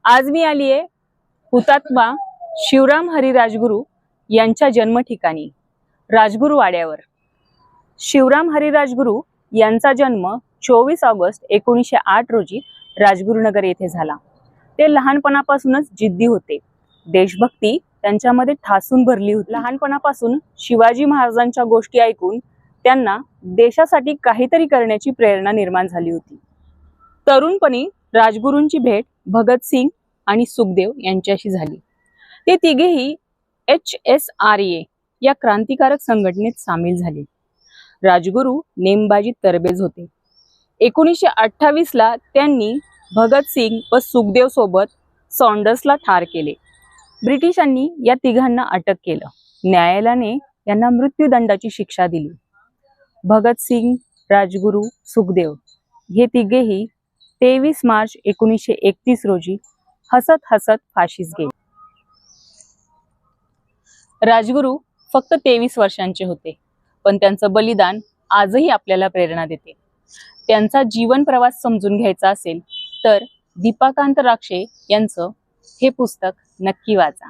आज मी आली आहे हुतात्मा शिवराम हरी राजगुरू यांच्या जन्म ठिकाणी राजगुरू वाड्यावर। शिवराम हरी राजगुरू यांचा जन्म 24 ऑगस्ट 1908 रोजी राजगुरुनगर येथे झाला। ते लहानपणापासूनच जिद्दी होते। देशभक्ती त्यांच्यामध्ये ठासून भरली होती। लहानपणापासून शिवाजी महाराजांच्या गोष्टी ऐकून त्यांना देशासाठी काहीतरी करण्याची प्रेरणा निर्माण झाली होती। तरुणपणी राजगुरूंची भेट भगत सिंग आणि सुखदेव यांच्याशी झाली। ते तिघेही HSRA या क्रांतिकारक संघटनेत सामील झाले। राजगुरू नेमबाजीत तरबेज होते। 1928 ला त्यांनी भगत सिंग व सुखदेव सोबत सॉन्डर्सला ठार केले। ब्रिटिशांनी या तिघांना अटक केलं। न्यायालयाने यांना मृत्यूदंडाची शिक्षा दिली। भगत सिंग, राजगुरू, सुखदेव हे तिघेही 23 मार्च 1931 रोजी हसत हसत फाशीस गेले। राजगुरू फक्त 23 वर्षांचे होते, पण त्यांचं बलिदान आजही आपल्याला प्रेरणा देते। त्यांचा जीवन प्रवास समजून घ्यायचा असेल तर दीपाकांत राक्षे यांचं हे पुस्तक नक्की वाचा।